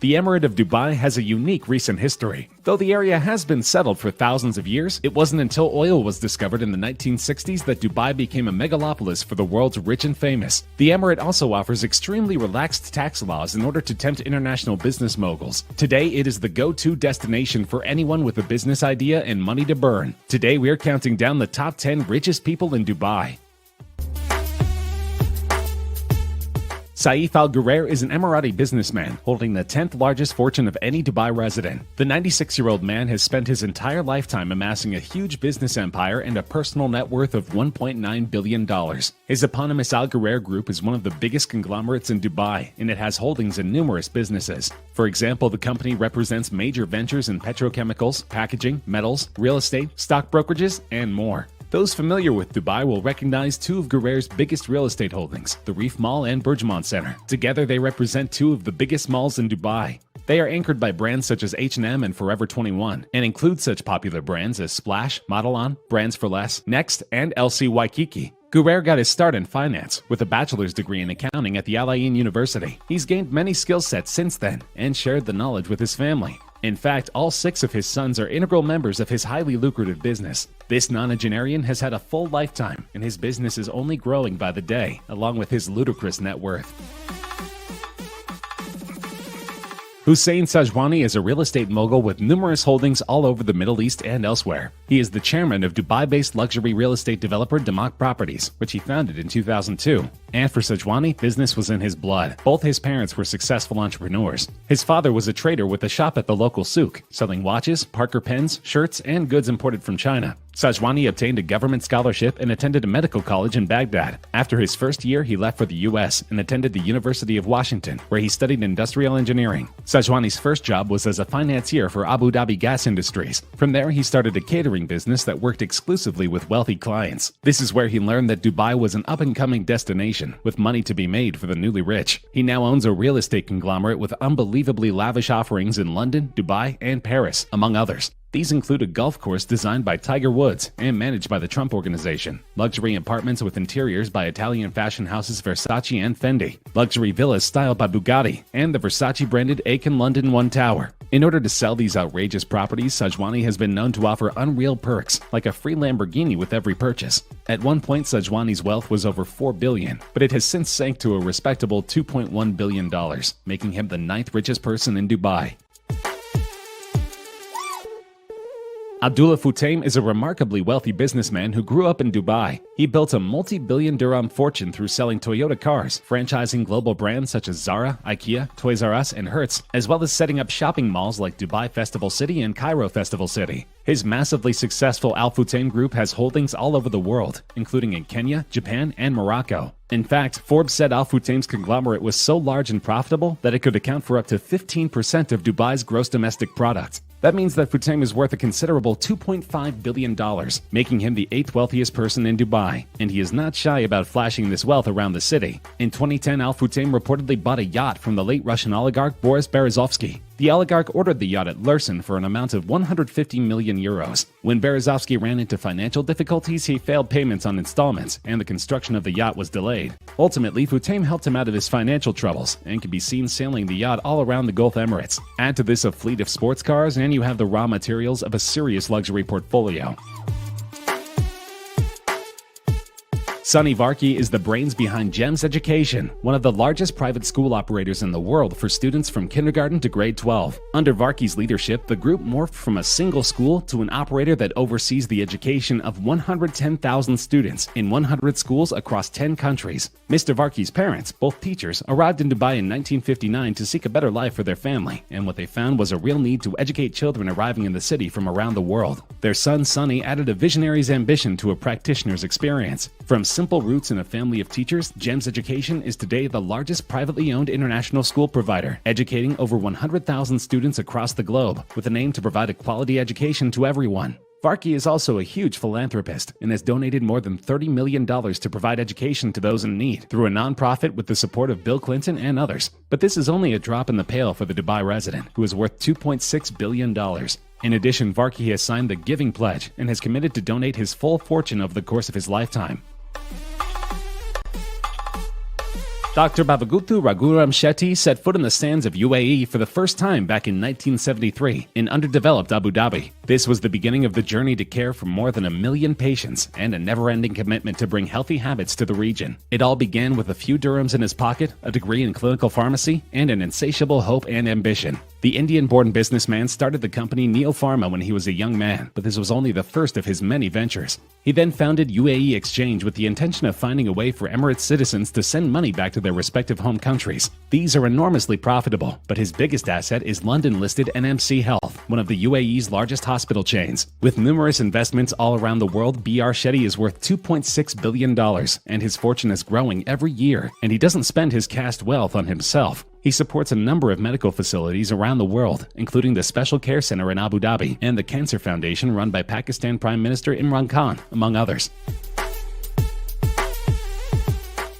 The Emirate of Dubai has a unique recent history. Though the area has been settled for thousands of years, it wasn't until oil was discovered in the 1960s that Dubai became a megalopolis for the world's rich and famous. The Emirate also offers extremely relaxed tax laws in order to tempt international business moguls. Today, it is the go-to destination for anyone with a business idea and money to burn. Today, we're counting down the top 10 richest people in Dubai. Saif Al-Ghurair is an Emirati businessman holding the 10th largest fortune of any Dubai resident. The 96-year-old man has spent his entire lifetime amassing a huge business empire and a personal net worth of $1.9 billion. His eponymous Al-Ghurair Group is one of the biggest conglomerates in Dubai, and it has holdings in numerous businesses. For example, the company represents major ventures in petrochemicals, packaging, metals, real estate, stock brokerages, and more. Those familiar with Dubai will recognize two of Ghurair's biggest real estate holdings, the Reef Mall and Burjman Center. Together, they represent two of the biggest malls in Dubai. They are anchored by brands such as H&M and Forever 21, and include such popular brands as Splash, Modelon, Brands for Less, Next, and LC Waikiki. Ghurair got his start in finance, with a bachelor's degree in accounting at the Al Ain University. He's gained many skill sets since then, and shared the knowledge with his family. In fact, all 6 of his sons are integral members of his highly lucrative business. This nonagenarian has had a full lifetime, and his business is only growing by the day, along with his ludicrous net worth. Hussein Sajwani is a real estate mogul with numerous holdings all over the Middle East and elsewhere. He is the chairman of Dubai-based luxury real estate developer Damak Properties, which he founded in 2002. And for Sajwani, business was in his blood. Both his parents were successful entrepreneurs. His father was a trader with a shop at the local souk, selling watches, Parker pens, shirts, and goods imported from China. Sajwani obtained a government scholarship and attended a medical college in Baghdad. After his first year, he left for the U.S. and attended the University of Washington, where he studied industrial engineering. Sajwani's first job was as a financier for Abu Dhabi Gas Industries. From there, he started a catering business that worked exclusively with wealthy clients. This is where he learned that Dubai was an up-and-coming destination, with money to be made for the newly rich. He now owns a real estate conglomerate with unbelievably lavish offerings in London, Dubai, and Paris, among others. These include a golf course designed by Tiger Woods and managed by the Trump Organization, luxury apartments with interiors by Italian fashion houses Versace and Fendi, luxury villas styled by Bugatti, and the Versace-branded Aiken London One Tower. In order to sell these outrageous properties, Sajwani has been known to offer unreal perks, like a free Lamborghini with every purchase. At one point, Sajwani's wealth was over $4 billion, but it has since sank to a respectable $2.1 billion, making him the 9th richest person in Dubai. Abdullah Futtaim is a remarkably wealthy businessman who grew up in Dubai. He built a multi-billion dirham fortune through selling Toyota cars, franchising global brands such as Zara, IKEA, Toys R Us, and Hertz, as well as setting up shopping malls like Dubai Festival City and Cairo Festival City. His massively successful Al Futtaim Group has holdings all over the world, including in Kenya, Japan, and Morocco. In fact, Forbes said Al Futtaim's conglomerate was so large and profitable that it could account for up to 15% of Dubai's gross domestic product. That means that Futtaim is worth a considerable $2.5 billion, making him the 8th wealthiest person in Dubai. And he is not shy about flashing this wealth around the city. In 2010, Al Futtaim reportedly bought a yacht from the late Russian oligarch Boris Berezovsky. The oligarch ordered the yacht at Lursen for an amount of 150 million euros. When Berezovsky ran into financial difficulties, he failed payments on installments, and the construction of the yacht was delayed. Ultimately, Futtaim helped him out of his financial troubles, and can be seen sailing the yacht all around the Gulf Emirates. Add to this a fleet of sports cars, and you have the raw materials of a serious luxury portfolio. Sunny Varkey is the brains behind GEMS Education, one of the largest private school operators in the world for students from kindergarten to grade 12. Under Varkey's leadership, the group morphed from a single school to an operator that oversees the education of 110,000 students in 100 schools across 10 countries. Mr. Varkey's parents, both teachers, arrived in Dubai in 1959 to seek a better life for their family, and what they found was a real need to educate children arriving in the city from around the world. Their son, Sunny, added a visionary's ambition to a practitioner's experience. From simple roots in a family of teachers, GEMS Education is today the largest privately owned international school provider, educating over 100,000 students across the globe, with an aim to provide a quality education to everyone. Varkey is also a huge philanthropist and has donated more than $30 million to provide education to those in need through a nonprofit with the support of Bill Clinton and others. But this is only a drop in the pail for the Dubai resident, who is worth $2.6 billion. In addition, Varkey has signed the Giving Pledge and has committed to donate his full fortune over the course of his lifetime. Dr. Bavagutu Raghuram Shetty set foot in the sands of UAE for the first time back in 1973 in underdeveloped Abu Dhabi. This was the beginning of the journey to care for more than 1 million patients and a never-ending commitment to bring healthy habits to the region. It all began with a few dirhams in his pocket, a degree in clinical pharmacy, and an insatiable hope and ambition. The Indian-born businessman started the company Neo Pharma when he was a young man, but this was only the first of his many ventures. He then founded UAE Exchange with the intention of finding a way for Emirates citizens to send money back to their respective home countries. These are enormously profitable, but his biggest asset is London-listed NMC Health, one of the UAE's largest hospital chains. With numerous investments all around the world, BR Shetty is worth $2.6 billion, and his fortune is growing every year, and he doesn't spend his caste wealth on himself. He supports a number of medical facilities around the world, including the Special Care Center in Abu Dhabi and the Cancer Foundation run by Pakistan Prime Minister Imran Khan, among others.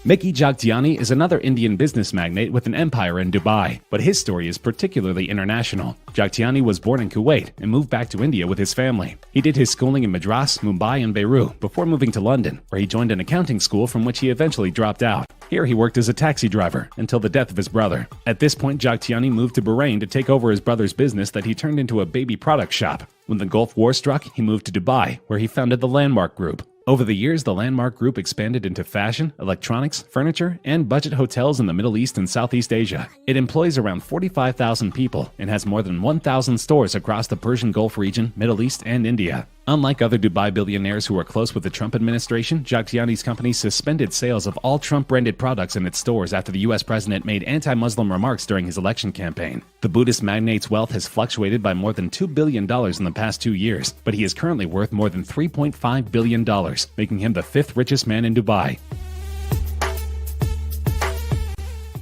Mickey Jagtiani is another Indian business magnate with an empire in Dubai, but his story is particularly international. Jagtiani was born in Kuwait and moved back to India with his family. He did his schooling in Madras, Mumbai, and Beirut before moving to London, where he joined an accounting school from which he eventually dropped out. Here he worked as a taxi driver until the death of his brother. At this point, Jagtiani moved to Bahrain to take over his brother's business that he turned into a baby product shop. When the Gulf War struck, he moved to Dubai, where he founded the Landmark Group. Over the years, the Landmark Group expanded into fashion, electronics, furniture, and budget hotels in the Middle East and Southeast Asia. It employs around 45,000 people and has more than 1,000 stores across the Persian Gulf region, Middle East, and India. Unlike other Dubai billionaires who are close with the Trump administration, Jagtiani's company suspended sales of all Trump-branded products in its stores after the U.S. president made anti-Muslim remarks during his election campaign. The Buddhist magnate's wealth has fluctuated by more than $2 billion in the past 2 years, but he is currently worth more than $3.5 billion, making him the 5th richest man in Dubai.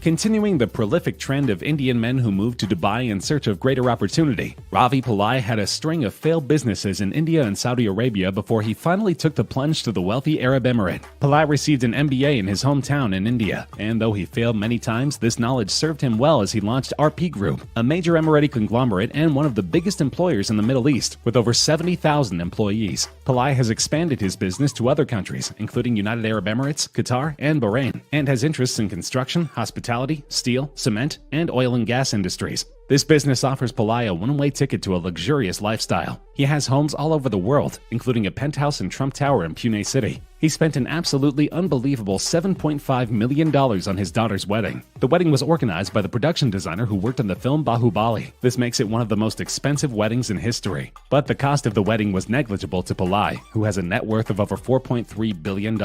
Continuing the prolific trend of Indian men who moved to Dubai in search of greater opportunity, Ravi Pillai had a string of failed businesses in India and Saudi Arabia before he finally took the plunge to the wealthy Arab Emirate. Pillai received an MBA in his hometown in India, and though he failed many times, this knowledge served him well as he launched RP Group, a major Emirati conglomerate and one of the biggest employers in the Middle East, with over 70,000 employees. Pillai has expanded his business to other countries, including United Arab Emirates, Qatar, and Bahrain, and has interests in construction, hospitality, steel, cement, and oil and gas industries. This business offers Pillai a one-way ticket to a luxurious lifestyle. He has homes all over the world, including a penthouse in Trump Tower in Pune City. He spent an absolutely unbelievable $7.5 million on his daughter's wedding. The wedding was organized by the production designer who worked on the film Bahubali. This makes it one of the most expensive weddings in history. But the cost of the wedding was negligible to Pillai, who has a net worth of over $4.3 billion.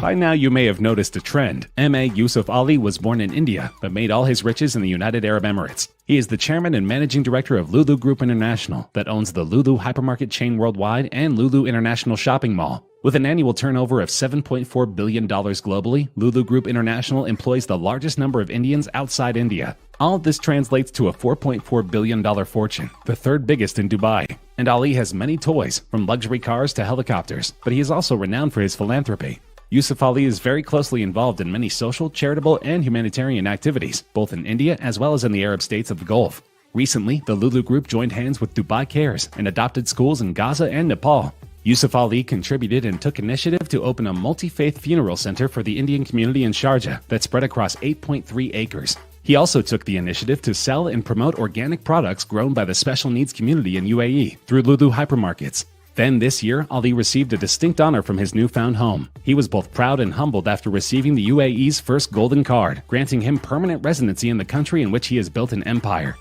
By now you may have noticed a trend. M.A. Yusuf Ali was born in India, but made all his riches in the United Arab Emirates. He is the chairman and managing director of Lulu Group International, that owns the Lulu hypermarket chain worldwide and Lulu International Shopping Mall. With an annual turnover of $7.4 billion globally, Lulu Group International employs the largest number of Indians outside India. All of this translates to a $4.4 billion fortune, the third biggest in Dubai. And Ali has many toys, from luxury cars to helicopters, but he is also renowned for his philanthropy. Yusuf Ali is very closely involved in many social, charitable, and humanitarian activities, both in India as well as in the Arab states of the Gulf. Recently, the Lulu Group joined hands with Dubai Cares and adopted schools in Gaza and Nepal. Yusuf Ali contributed and took initiative to open a multi-faith funeral center for the Indian community in Sharjah that spread across 8.3 acres. He also took the initiative to sell and promote organic products grown by the special needs community in UAE through Lulu hypermarkets. Then this year, Ali received a distinct honor from his newfound home. He was both proud and humbled after receiving the UAE's first golden card, granting him permanent residency in the country in which he has built an empire.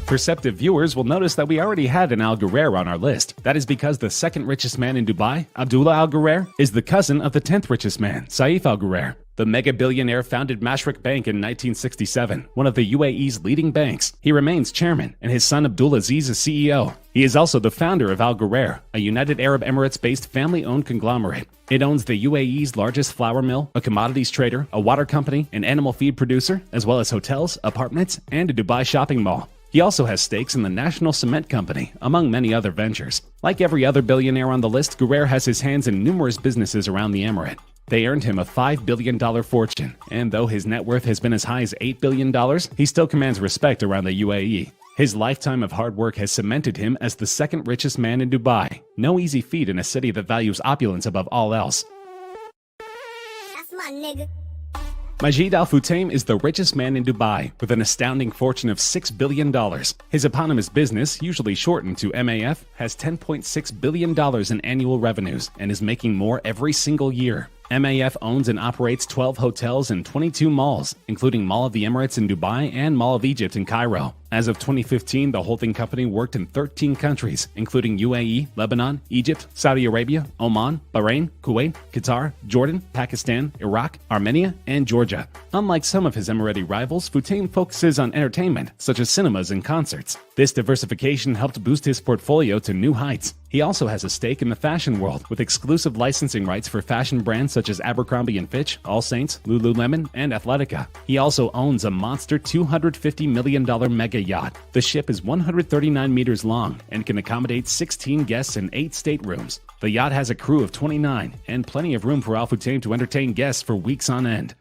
Perceptive viewers will notice that we already had an Al Ghurair on our list. That is because the second richest man in Dubai, Abdullah Al Ghurair, is the cousin of the 10th richest man, Saif Al Ghurair. The mega billionaire founded Mashreq Bank in 1967, one of the UAE's leading banks. He remains chairman, and his son Abdulaziz is CEO. He is also the founder of Al Ghurair, a United Arab Emirates-based family-owned conglomerate. It owns the UAE's largest flour mill, a commodities trader, a water company, an animal feed producer, as well as hotels, apartments, and a Dubai shopping mall. He also has stakes in the National Cement Company, among many other ventures. Like every other billionaire on the list, Ghurair has his hands in numerous businesses around the emirate. They earned him a $5 billion fortune, and though his net worth has been as high as $8 billion, he still commands respect around the UAE. His lifetime of hard work has cemented him as the second richest man in Dubai. No easy feat in a city that values opulence above all else. That's my nigga. Majid Al Futtaim is the richest man in Dubai, with an astounding fortune of $6 billion. His eponymous business, usually shortened to MAF, has $10.6 billion in annual revenues and is making more every single year. MAF owns and operates 12 hotels and 22 malls, including Mall of the Emirates in Dubai and Mall of Egypt in Cairo. As of 2015, the holding company worked in 13 countries, including UAE, Lebanon, Egypt, Saudi Arabia, Oman, Bahrain, Kuwait, Qatar, Jordan, Pakistan, Iraq, Armenia, and Georgia. Unlike some of his Emirati rivals, Futtaim focuses on entertainment, such as cinemas and concerts. This diversification helped boost his portfolio to new heights. He also has a stake in the fashion world, with exclusive licensing rights for fashion brands such as Abercrombie & Fitch, All Saints, Lululemon, and Athletica. He also owns a monster $250 million mega yacht. The ship is 139 meters long and can accommodate 16 guests in 8 staterooms. The yacht has a crew of 29 and plenty of room for Al Futtaim to entertain guests for weeks on end.